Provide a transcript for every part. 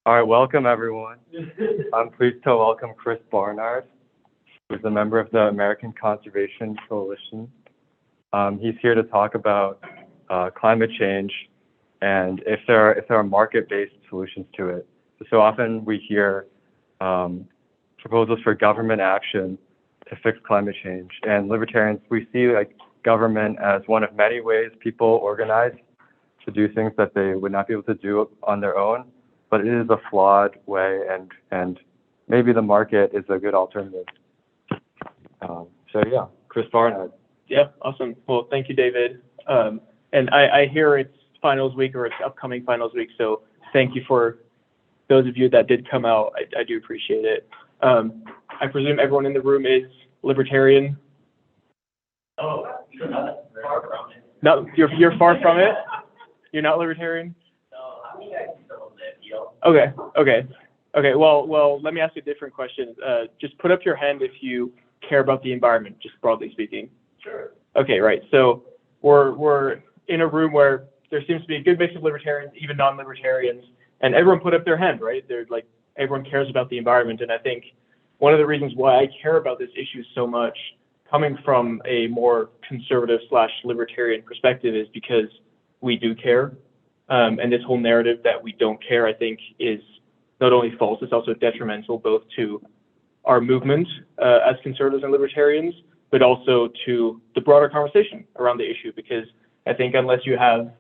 All right, welcome everyone. I'm pleased to welcome Chris Barnard, who's a member of the American Conservation Coalition. He's here to talk about climate change and if there are market-based solutions to it. So often we hear proposals for government action to fix climate change, and libertarians, we see like government as one of many ways people organize to do things that they would not be able to do on their own, but it is a flawed way, and maybe the market is a good alternative. So yeah, Chris Barnard. Yeah, awesome. Well, thank you, David. And I hear it's finals week or it's upcoming finals week, so thank you for those of you that did come out. I do appreciate it. I presume everyone in the room is libertarian. Oh, you're not far from it. No, you're far from it? You're not libertarian? No, I mean, I can still live, Okay. Well, let me ask you a different question. Just put up your hand if you care about the environment, just broadly speaking. Sure. Okay, right. So we're in a room where there seems to be a good mix of libertarians, even non-libertarians, and everyone put up their hand, right? They're like, everyone cares about the environment, and I think one of the reasons why I care about this issue so much, coming from a more conservative / libertarian perspective, is because we do care. And this whole narrative that we don't care, I think, is not only false, it's also detrimental both to our movement as conservatives and libertarians, but also to the broader conversation around the issue, because I think unless you have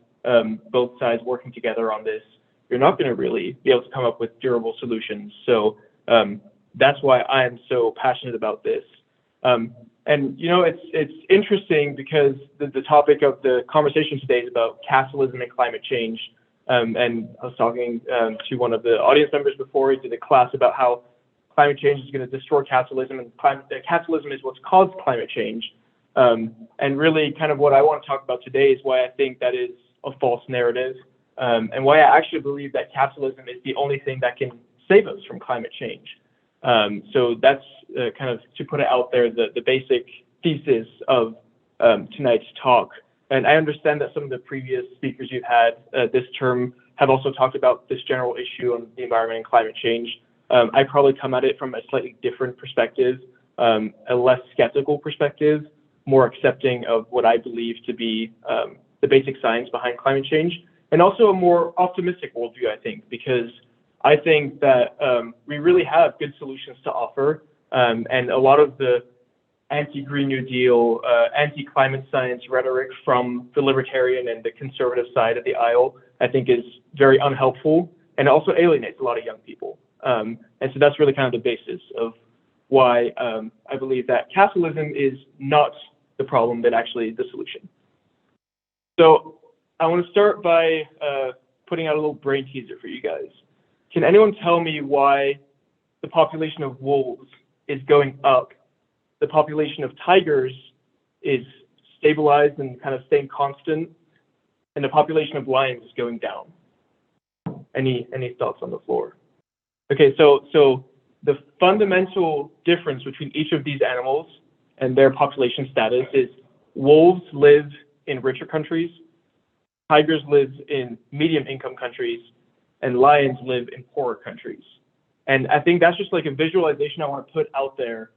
both sides working together on this, you're not going to really be able to come up with durable solutions. So that's why I am so passionate about this. And you know, it's interesting because the topic of the conversation today is about capitalism and climate change. And I was talking to one of the audience members before. He did a class about how climate change is going to destroy capitalism, and capitalism is what's caused climate change. And really, kind of what I want to talk about today is why I think that is a false narrative, and why I actually believe that capitalism is the only thing that can save us from climate change. So that's kind of, to put it out there, the basic thesis of tonight's talk. And I understand that some of the previous speakers you've had this term have also talked about this general issue on the environment and climate change. I probably come at it from a slightly different perspective, a less skeptical perspective, more accepting of what I believe to be the basic science behind climate change, and also a more optimistic worldview, I think, because I think that we really have good solutions to offer, and a lot of the anti-Green New Deal, anti-climate science rhetoric from the libertarian and the conservative side of the aisle, I think is very unhelpful and also alienates a lot of young people. And so that's really kind of the basis of why I believe that capitalism is not the problem, but actually the solution. So I want to start by putting out a little brain teaser for you guys. Can anyone tell me why the population of wolves is going up, the population of tigers is stabilized and kind of staying constant, and the population of lions is going down? Any thoughts on the floor? Okay, so the fundamental difference between each of these animals and their population status is wolves live in richer countries, tigers live in medium income countries, and lions live in poorer countries. And I think that's just like a visualization I want to put out there,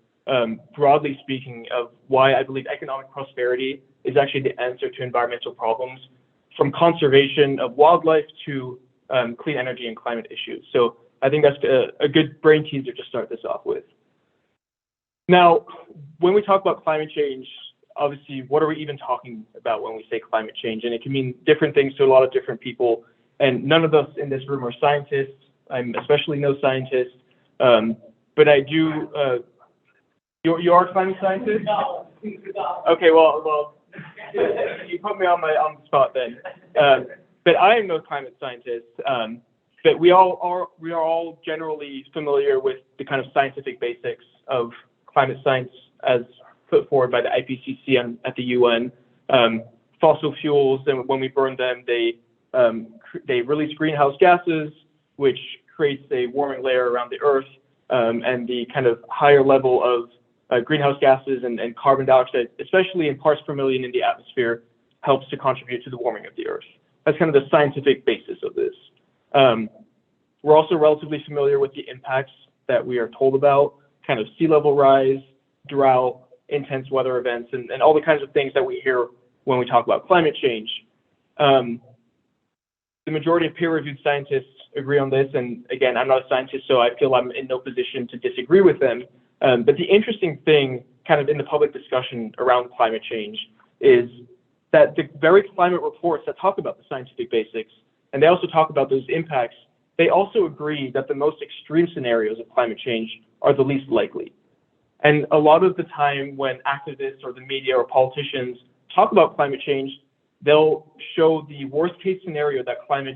broadly speaking, of why I believe economic prosperity is actually the answer to environmental problems, from conservation of wildlife to clean energy and climate issues. So I think that's a good brain teaser to start this off with. Now, when we talk about climate change, obviously, what are we even talking about when we say climate change? And it can mean different things to a lot of different people. And none of us in this room are scientists. I'm especially no scientist. But I do, you are a climate scientist? No. Okay, well, you put me on the spot then. But I am no climate scientist. But we are all generally familiar with the kind of scientific basics of climate science as put forward by the IPCC at the UN. Fossil fuels, and when we burn them, they release greenhouse gases, which creates a warming layer around the Earth, and the kind of higher level of greenhouse gases and carbon dioxide, especially in parts per million in the atmosphere, helps to contribute to the warming of the Earth. That's kind of the scientific basis of this. We're also relatively familiar with the impacts that we are told about, kind of sea level rise, drought, intense weather events, and all the kinds of things that we hear when we talk about climate change. The majority of peer-reviewed scientists agree on this, and again, I'm not a scientist, so I feel I'm in no position to disagree with them. But the interesting thing kind of in the public discussion around climate change is that the very climate reports that talk about the scientific basics, and they also talk about those impacts, they also agree that the most extreme scenarios of climate change are the least likely. And a lot of the time when activists or the media or politicians talk about climate change, they'll show the worst case scenario that climate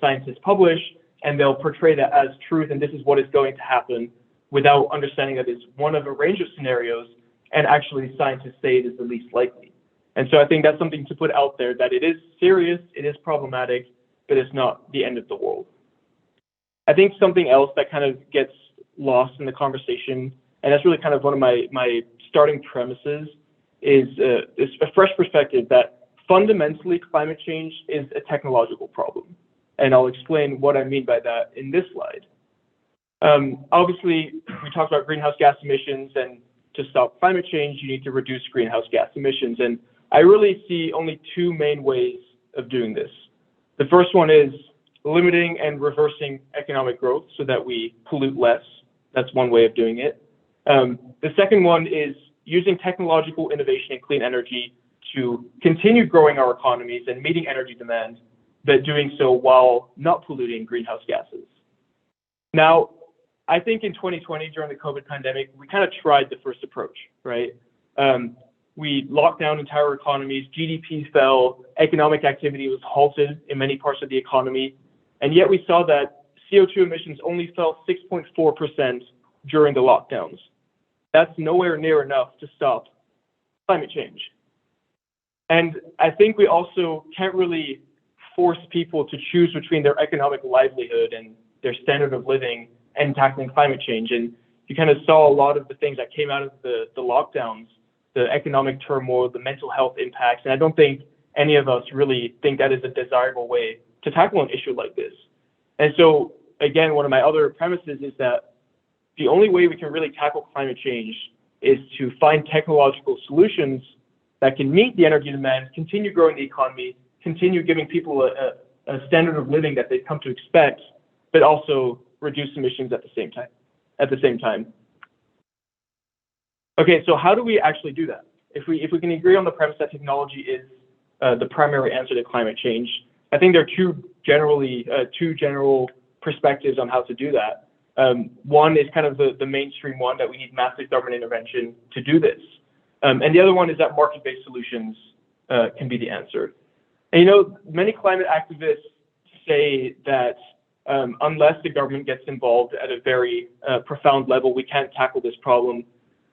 scientists publish, and they'll portray that as truth, and this is what is going to happen, without understanding that it's one of a range of scenarios, and actually scientists say it is the least likely. And so I think that's something to put out there, that it is serious, it is problematic, but it's not the end of the world. I think something else that kind of gets lost in the conversation, and that's really kind of one of my starting premises, is a fresh perspective that fundamentally climate change is a technological problem. And I'll explain what I mean by that in this slide. Obviously, we talked about greenhouse gas emissions, and to stop climate change, you need to reduce greenhouse gas emissions. And I really see only two main ways of doing this. The first one is limiting and reversing economic growth so that we pollute less. That's one way of doing it. The second one is using technological innovation and clean energy to continue growing our economies and meeting energy demand, but doing so while not polluting greenhouse gases. Now, I think in 2020, during the COVID pandemic, we kind of tried the first approach, right? We locked down entire economies, GDP fell, economic activity was halted in many parts of the economy, and yet we saw that CO2 emissions only fell 6.4% during the lockdowns. That's nowhere near enough to stop climate change. And I think we also can't really force people to choose between their economic livelihood and their standard of living and tackling climate change. And you kind of saw a lot of the things that came out of the lockdowns, the economic turmoil, the mental health impacts. And I don't think any of us really think that is a desirable way to tackle an issue like this. And so, again, one of my other premises is that the only way we can really tackle climate change is to find technological solutions that can meet the energy demand, continue growing the economy, continue giving people a standard of living that they've come to expect, but also reduce emissions at the same time. Okay, so how do we actually do that? If we can agree on the premise that technology is the primary answer to climate change, I think there are two general perspectives on how to do that. One is kind of the mainstream one, that we need massive government intervention to do this. And the other one is that market-based solutions can be the answer. And you know, many climate activists say that unless the government gets involved at a very profound level, we can't tackle this problem.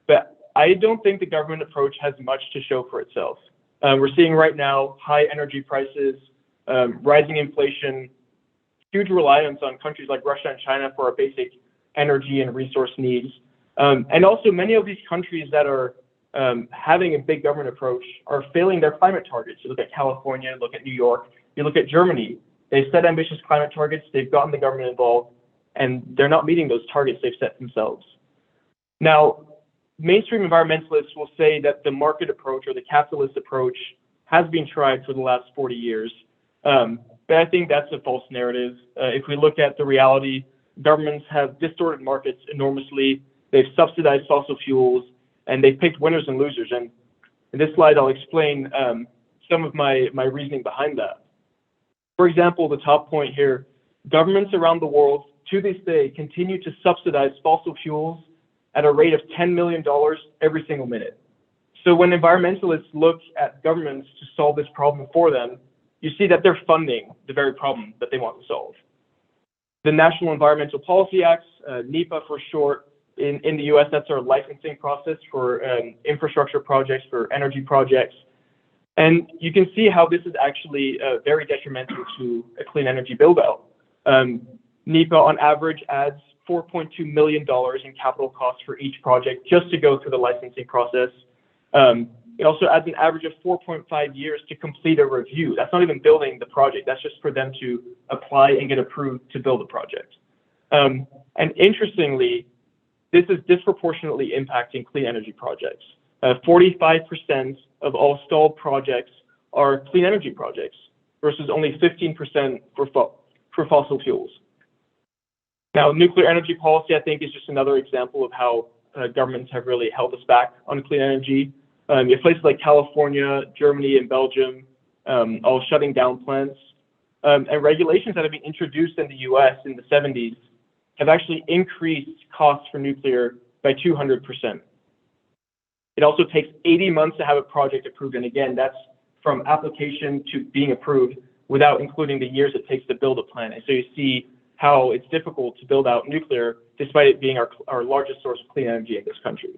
But I don't think the government approach has much to show for itself. We're seeing right now high energy prices, rising inflation, huge reliance on countries like Russia and China for our basic energy and resource needs. And also many of these countries that are having a big government approach are failing their climate targets. You look at California, look at New York, you look at Germany. They've set ambitious climate targets, they've gotten the government involved, and they're not meeting those targets they've set themselves. Now, mainstream environmentalists will say that the market approach or the capitalist approach has been tried for the last 40 years. But I think that's a false narrative. If we look at the reality, governments have distorted markets enormously. They've subsidized fossil fuels, and they've picked winners and losers. And in this slide, I'll explain some of my reasoning behind that. For example, the top point here, governments around the world to this day continue to subsidize fossil fuels at a rate of $10 million every single minute. So when environmentalists look at governments to solve this problem for them, you see that they're funding the very problem that they want to solve. The National Environmental Policy Acts, NEPA for short, in the US, that's our licensing process for infrastructure projects, for energy projects. And you can see how this is actually very detrimental to a clean energy build-out. NEPA, on average, adds $4.2 million in capital costs for each project just to go through the licensing process. It also adds an average of 4.5 years to complete a review. That's not even building the project. That's just for them to apply and get approved to build a project. And interestingly, this is disproportionately impacting clean energy projects. 45% of all stalled projects are clean energy projects versus only 15% for fossil fuels. Now, nuclear energy policy, I think, is just another example of how governments have really held us back on clean energy. You have places like California, Germany, and Belgium all shutting down plants. And regulations that have been introduced in the US in the 70s have actually increased costs for nuclear by 200%. It also takes 80 months to have a project approved. And again, that's from application to being approved without including the years it takes to build a plant. And so you see how it's difficult to build out nuclear despite it being our largest source of clean energy in this country.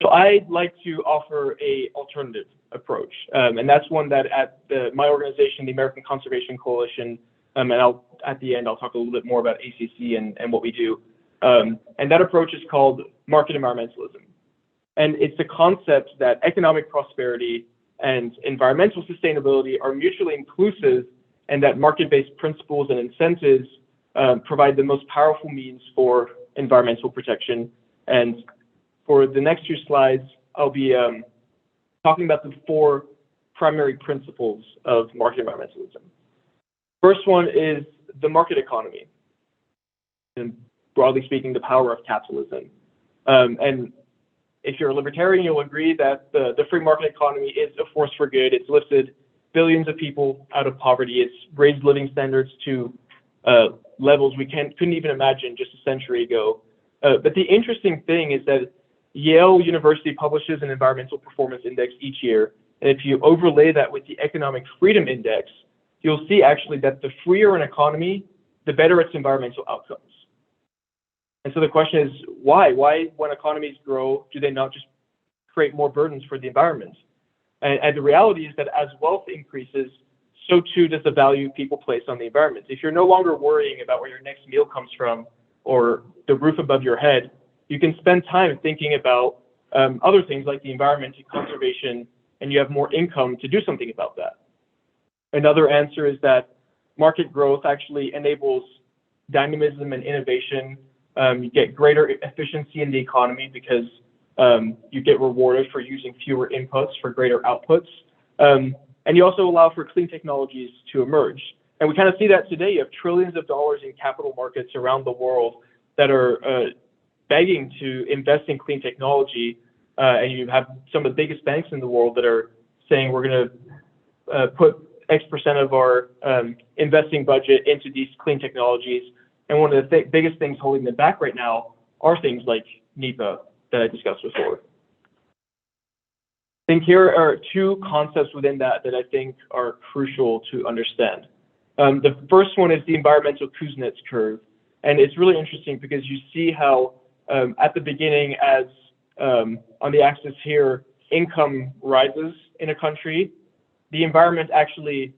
So I'd like to offer a alternative approach. And that's one that at my organization, the American Conservation Coalition, and at the end, I'll talk a little bit more about ACC and what we do. And that approach is called market environmentalism. And it's the concept that economic prosperity and environmental sustainability are mutually inclusive, and that market-based principles and incentives provide the most powerful means for environmental protection. And for the next few slides, I'll be talking about the 4 primary principles of market environmentalism. First one is the market economy, and broadly speaking, the power of capitalism. And if you're a libertarian, you'll agree that the free market economy is a force for good. It's lifted billions of people out of poverty. It's raised living standards to levels we couldn't even imagine just a century ago. But the interesting thing is that Yale University publishes an environmental performance index each year. And if you overlay that with the economic freedom index, you'll see actually that the freer an economy, the better its environmental outcomes. And so the question is, why? Why, when economies grow, do they not just create more burdens for the environment? And the reality is that as wealth increases, so too does the value people place on the environment. If you're no longer worrying about where your next meal comes from or the roof above your head, you can spend time thinking about other things like the environment and conservation, and you have more income to do something about that. Another answer is that market growth actually enables dynamism and innovation. You get greater efficiency in the economy because you get rewarded for using fewer inputs for greater outputs. And you also allow for clean technologies to emerge. And we kind of see that today. You have trillions of dollars in capital markets around the world that are begging to invest in clean technology. And you have some of the biggest banks in the world that are saying we're going to put X% of our investing budget into these clean technologies. And one of the biggest things holding them back right now are things like NEPA that I discussed before. I think here are 2 concepts within that I think are crucial to understand. The first one is the environmental Kuznets curve. And it's really interesting because you see how at the beginning, as on the axis here, income rises in a country, the environment actually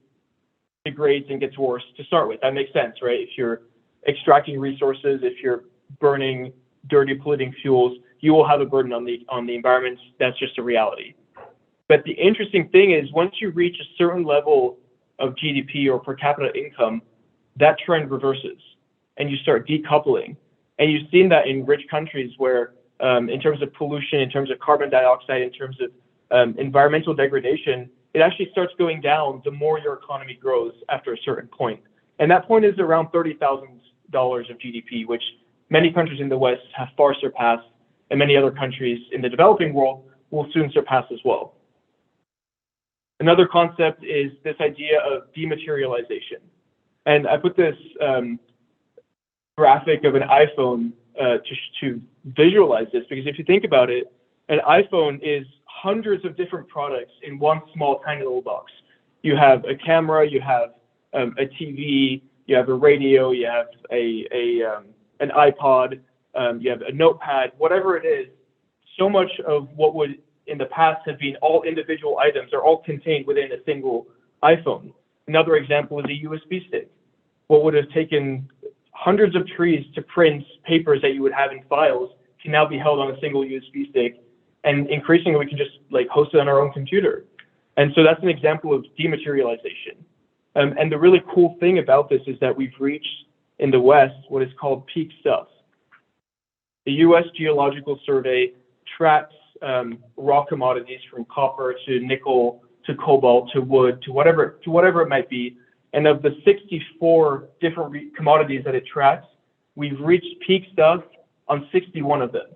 degrades and gets worse to start with. That makes sense, right? If you're extracting resources, if you're burning dirty, polluting fuels, you will have a burden on the environment. That's just a reality. But the interesting thing is, once you reach a certain level of GDP or per capita income, that trend reverses, and you start decoupling. And you've seen that in rich countries where, in terms of pollution, in terms of carbon dioxide, in terms of environmental degradation, it actually starts going down the more your economy grows after a certain point. And that point is around $30,000 of GDP, which many countries in the West have far surpassed, and many other countries in the developing world will soon surpass as well. Another concept is this idea of dematerialization. And I put this graphic of an iPhone to visualize this, because if you think about it, an iPhone is hundreds of different products in one small, tiny little box. You have a camera, you have a TV, you have a radio, you have an iPod, you have a notepad, whatever it is. So much of what would in the past have been all individual items are all contained within a single iPhone. Another example is a USB stick. What would have taken hundreds of trees to print papers that you would have in files can now be held on a single USB stick, and increasingly we can just host it on our own computer. And so that's an example of dematerialization. And the really cool thing about this is that we've reached in the West what is called peak stuff. The U.S. Geological Survey tracks raw commodities from copper to nickel to cobalt to wood to whatever it might be. And of the 64 different commodities that it tracks, we've reached peak stuff on 61 of them.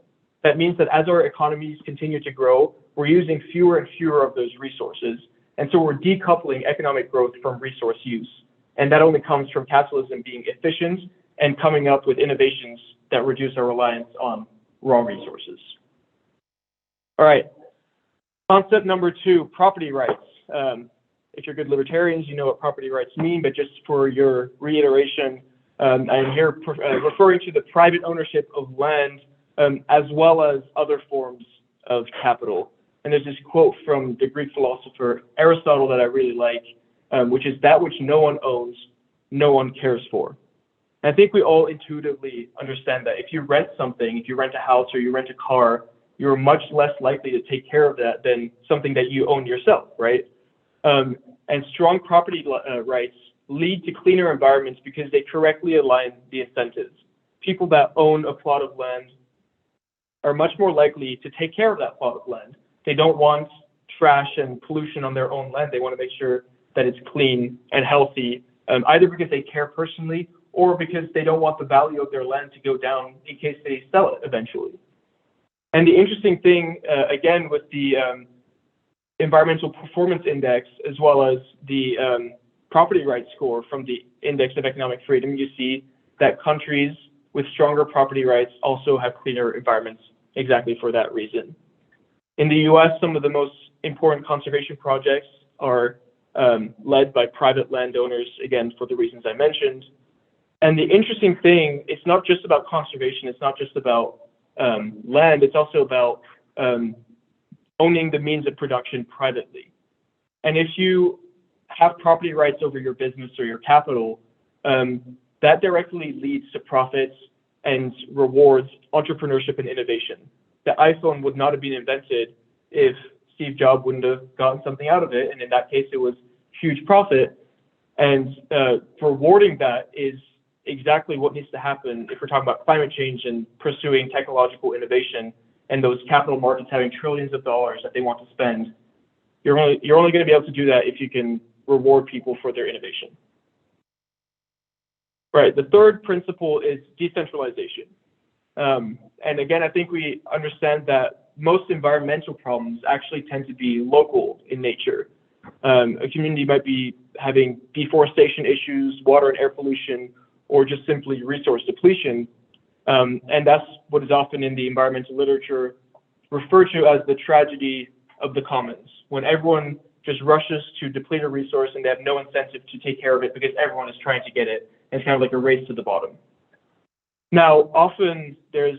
That means that as our economies continue to grow, we're using fewer and fewer of those resources. And so we're decoupling economic growth from resource use. And that only comes from capitalism being efficient and coming up with innovations that reduce our reliance on raw resources. All right, concept number 2, property rights. If you're good libertarians, you know what property rights mean, but just for your reiteration, I'm here referring to the private ownership of land as well as other forms of capital. And there's this quote from the Greek philosopher Aristotle that I really like, which is that which no one owns, no one cares for. And I think we all intuitively understand that if you rent something, if you rent a house or you rent a car, you're much less likely to take care of that than something that you own yourself, right? And strong property rights lead to cleaner environments because they correctly align the incentives. People that own a plot of land are much more likely to take care of that plot of land. They don't want trash and pollution on their own land. They want to make sure that it's clean and healthy, either because they care personally or because they don't want the value of their land to go down in case they sell it eventually. And the interesting thing, again, with the environmental performance index, as well as the property rights score from the index of economic freedom, you see that countries with stronger property rights also have cleaner environments exactly for that reason. In the US, some of the most important conservation projects are led by private landowners, again, for the reasons I mentioned. And the interesting thing, it's not just about conservation, it's not just about land, it's also about owning the means of production privately. And if you have property rights over your business or your capital, that directly leads to profits and rewards entrepreneurship and innovation. The iPhone would not have been invented if Steve Jobs wouldn't have gotten something out of it, and in that case it was huge profit. And rewarding that is exactly what needs to happen if we're talking about climate change and pursuing technological innovation and those capital markets having trillions of dollars that they want to spend. You're only going to be able to do that if you can reward people for their innovation. Right, the third principle is decentralization. And again, I think we understand that most environmental problems actually tend to be local in nature. A community might be having deforestation issues, water and air pollution, or just simply resource depletion. And that's what is often in the environmental literature referred to as the tragedy of the commons, when everyone just rushes to deplete a resource and they have no incentive to take care of it because everyone is trying to get it. And it's kind of like a race to the bottom. Now, often there's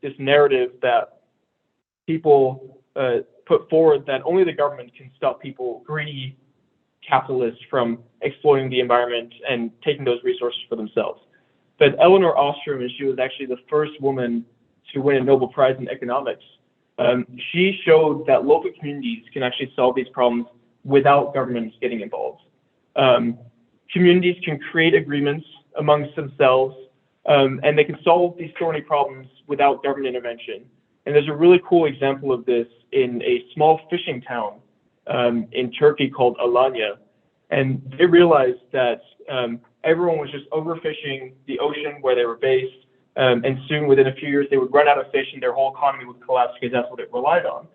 this narrative that people put forward that only the government can stop people, greedy capitalists, from exploiting the environment and taking those resources for themselves. But Elinor Ostrom, and she was actually the first woman to win a Nobel Prize in economics, she showed that local communities can actually solve these problems without governments getting involved. Communities can create agreements amongst themselves, and they can solve these thorny problems without government intervention. And there's a really cool example of this in a small fishing town in Turkey called Alanya. And they realized that everyone was just overfishing the ocean where they were based, and soon within a few years they would run out of fish and their whole economy would collapse because that's what it relied on.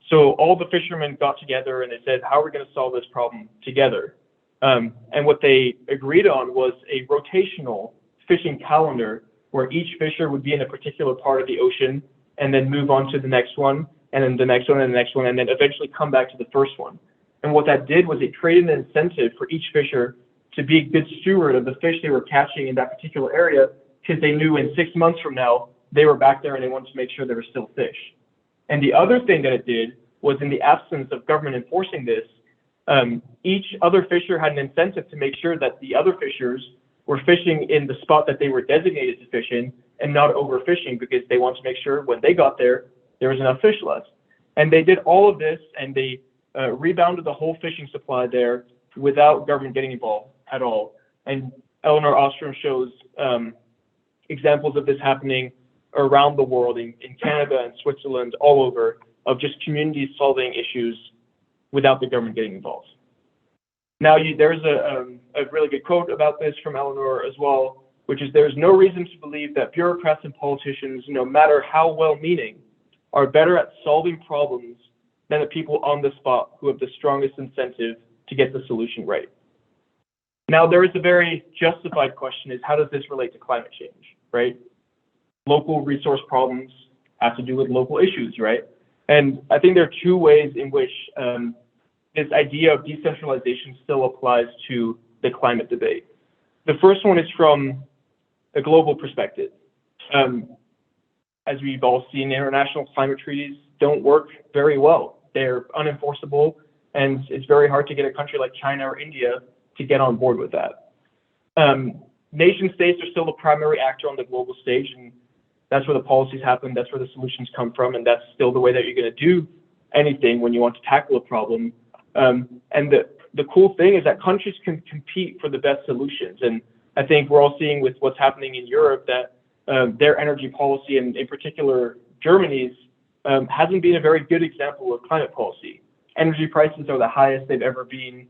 So all the fishermen got together and they said, how are we going to solve this problem together? And what they agreed on was a rotational fishing calendar where each fisher would be in a particular part of the ocean and then move on to the next one, and then the next one, and the next one, and then eventually come back to the first one. And what that did was it created an incentive for each fisher to be a good steward of the fish they were catching in that particular area, because they knew in 6 months from now, they were back there and they wanted to make sure there were still fish. And the other thing that it did was, in the absence of government enforcing this, each other fisher had an incentive to make sure that the other fishers were fishing in the spot that they were designated to fish in and not overfishing, because they wanted to make sure when they got there, there was enough fish left. And they did all of this, and they rebounded the whole fishing supply there without government getting involved at all. And Eleanor Ostrom shows examples of this happening around the world, in Canada and Switzerland, all over, of just communities solving issues without the government getting involved. Now, there's a really good quote about this from Eleanor as well, which is, "There's no reason to believe that bureaucrats and politicians, no matter how well-meaning, are better at solving problems than the people on the spot who have the strongest incentive to get the solution right." Now, there is a very justified question, is how does this relate to climate change, right? Local resource problems have to do with local issues, right? And I think there are two ways in which this idea of decentralization still applies to the climate debate. The first one is from a global perspective. As we've all seen, international climate treaties don't work very well. They're unenforceable, and it's very hard to get a country like China or India to get on board with that. Nation states are still the primary actor on the global stage, and that's where the policies happen, that's where the solutions come from, and that's still the way that you're going to do anything when you want to tackle a problem. And the cool thing is that countries can compete for the best solutions. And I think we're all seeing with what's happening in Europe that their energy policy, and in particular Germany's, hasn't been a very good example of climate policy. Energy prices are the highest they've ever been.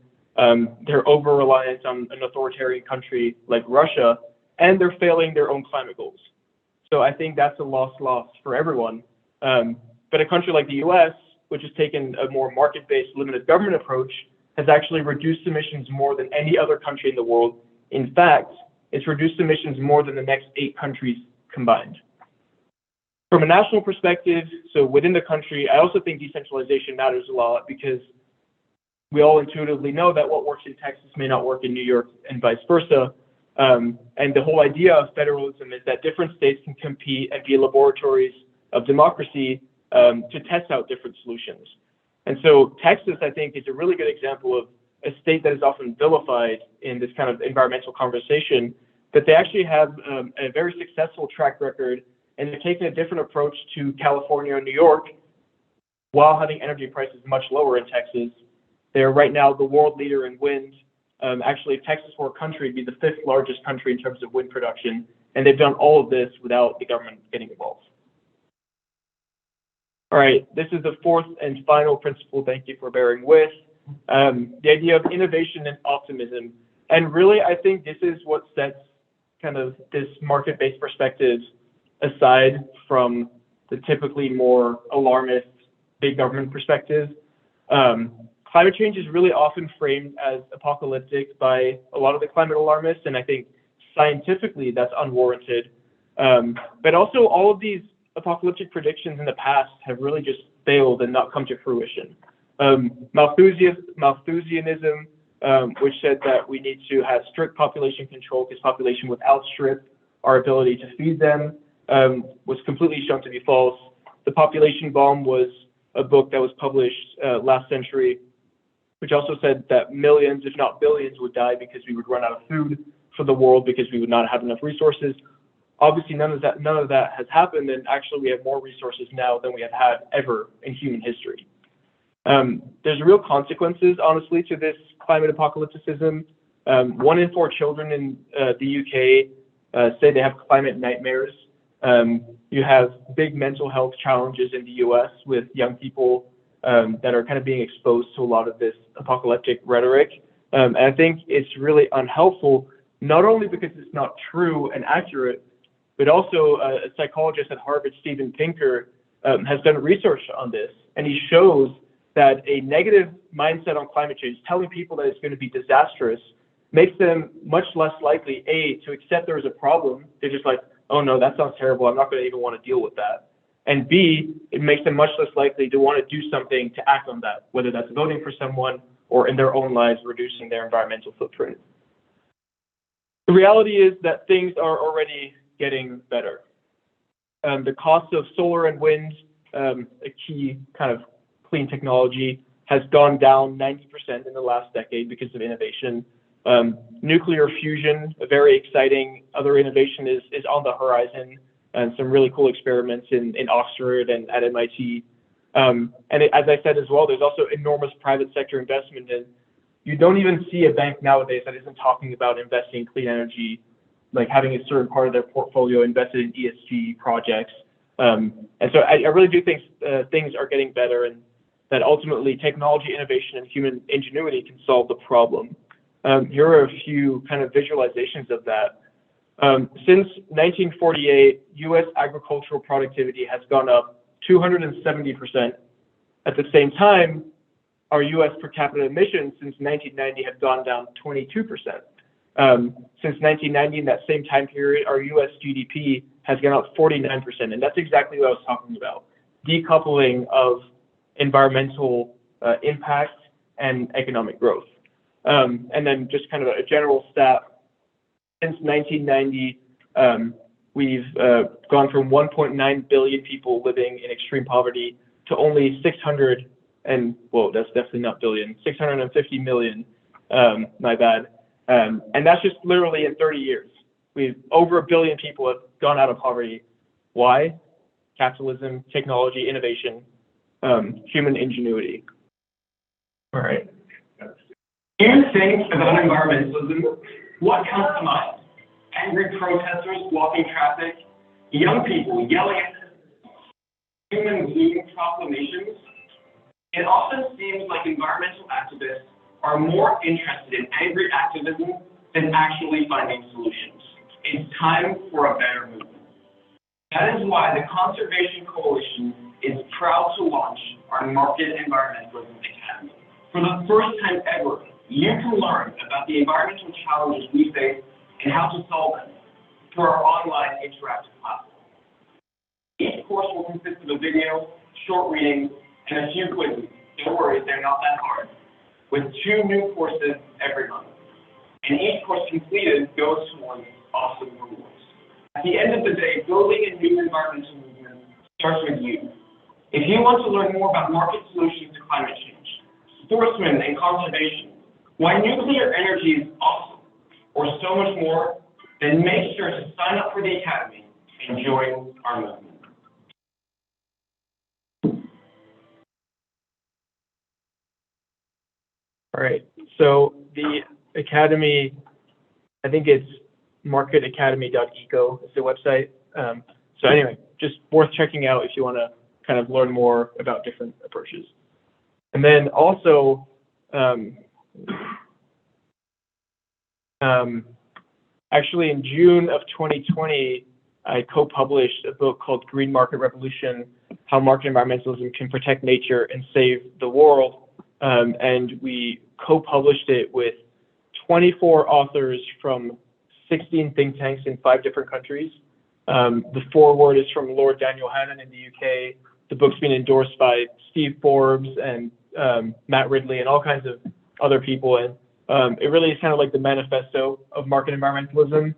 They're over-reliant on an authoritarian country like Russia, and they're failing their own climate goals. So I think that's a loss for everyone. But a country like the US, which has taken a more market-based limited government approach, has actually reduced emissions more than any other country in the world. In fact, it's reduced emissions more than the next 8 countries combined. From a national perspective, so within the country, I also think decentralization matters a lot, because we all intuitively know that what works in Texas may not work in New York, and vice versa. And the whole idea of federalism is that different states can compete and be laboratories of democracy to test out different solutions. And so Texas, I think, is a really good example of a state that is often vilified in this kind of environmental conversation, but they actually have a very successful track record, and they're taking a different approach to California and New York while having energy prices much lower in Texas. They're right now the world leader in wind. Actually, if Texas were a country, it'd be the 5th largest country in terms of wind production, and they've done all of this without the government getting involved. All right, this is the 4th and final principle. Thank you for bearing with. The idea of innovation and optimism. And really, I think this is what sets kind of this market-based perspective aside from the typically more alarmist big government perspective. Climate change is really often framed as apocalyptic by a lot of the climate alarmists, and I think scientifically that's unwarranted. But also all of these apocalyptic predictions in the past have really just failed and not come to fruition. Malthusianism, which said that we need to have strict population control because population would outstrip our ability to feed them, was completely shown to be false. The Population Bomb was a book that was published last century, which also said that millions, if not billions, would die because we would run out of food for the world because we would not have enough resources. Obviously, none of that has happened, and actually we have more resources now than we have had ever in human history. There's real consequences, honestly, to this climate apocalypticism. 1 in 4 children in the UK say they have climate nightmares. You have big mental health challenges in the US with young people that are kind of being exposed to a lot of this apocalyptic rhetoric. And I think it's really unhelpful, not only because it's not true and accurate, but also a psychologist at Harvard, Steven Pinker, has done research on this, and he shows that a negative mindset on climate change, telling people that it's going to be disastrous, makes them much less likely, A, to accept there is a problem. They're just like, oh no, that sounds terrible, I'm not going to even want to deal with that. And B, it makes them much less likely to want to do something to act on that, whether that's voting for someone or in their own lives reducing their environmental footprint. The reality is that things are already getting better. The cost of solar and wind, a key kind of clean technology, has gone down 90% in the last decade because of innovation. Nuclear fusion, a very exciting other innovation, is on the horizon, and some really cool experiments in Oxford and at MIT. As I said as well, there's also enormous private sector investment in you don't even see a bank nowadays that isn't talking about investing in clean energy, like having a certain part of their portfolio invested in ESG projects. And so I really do think things are getting better, and that ultimately technology, innovation, and human ingenuity can solve the problem. Here are a few kind of visualizations of that. Since 1948, U.S. agricultural productivity has gone up 270%. At the same time, our U.S. per capita emissions since 1990 have gone down 22%. Since 1990, in that same time period, our U.S. GDP has gone up 49%, and that's exactly what I was talking about: decoupling of environmental impact and economic growth. And then just kind of a general stat: since 1990, we've gone from 1.9 billion people living in extreme poverty to only 600 and, well, that's definitely not billion, 650 million, my bad. And that's just literally in 30 years. Over 1 billion people have gone out of poverty. Why? Capitalism, technology, innovation, human ingenuity. All right. When you think about environmentalism, what comes to mind? Angry protesters blocking traffic, young people yelling at human bloom proclamations. It often seems like environmental activists are more interested in angry activism than actually finding solutions. It's time for a better movement. That is why the Conservation Coalition is proud to launch our Market Environmentalism Academy. For the first time ever, you can learn about the environmental challenges we face and how to solve them through our online interactive platform. Each course will consist of a video, short readings, and a few quizzes. Don't worry, they're not that hard. With 2 new courses every month. And each course completed goes towards awesome rewards. At the end of the day, building a new environmental movement starts with you. If you want to learn more about market solutions to climate change, sportsmen and conservation, why nuclear energy is awesome, or so much more, then make sure to sign up for the Academy and join our movement. All right, so the Academy, I think it's marketacademy.eco is the website. So anyway, just worth checking out if you want to kind of learn more about different approaches. And then also, actually in June of 2020, I co-published a book called Green Market Revolution: How Market Environmentalism Can Protect Nature and Save the World. And we co-published it with 24 authors from 16 think tanks in 5 different countries. The foreword is from Lord Daniel Hannan in the UK. The book's been endorsed by Steve Forbes and Matt Ridley and all kinds of other people. And it really is kind of like the manifesto of market environmentalism.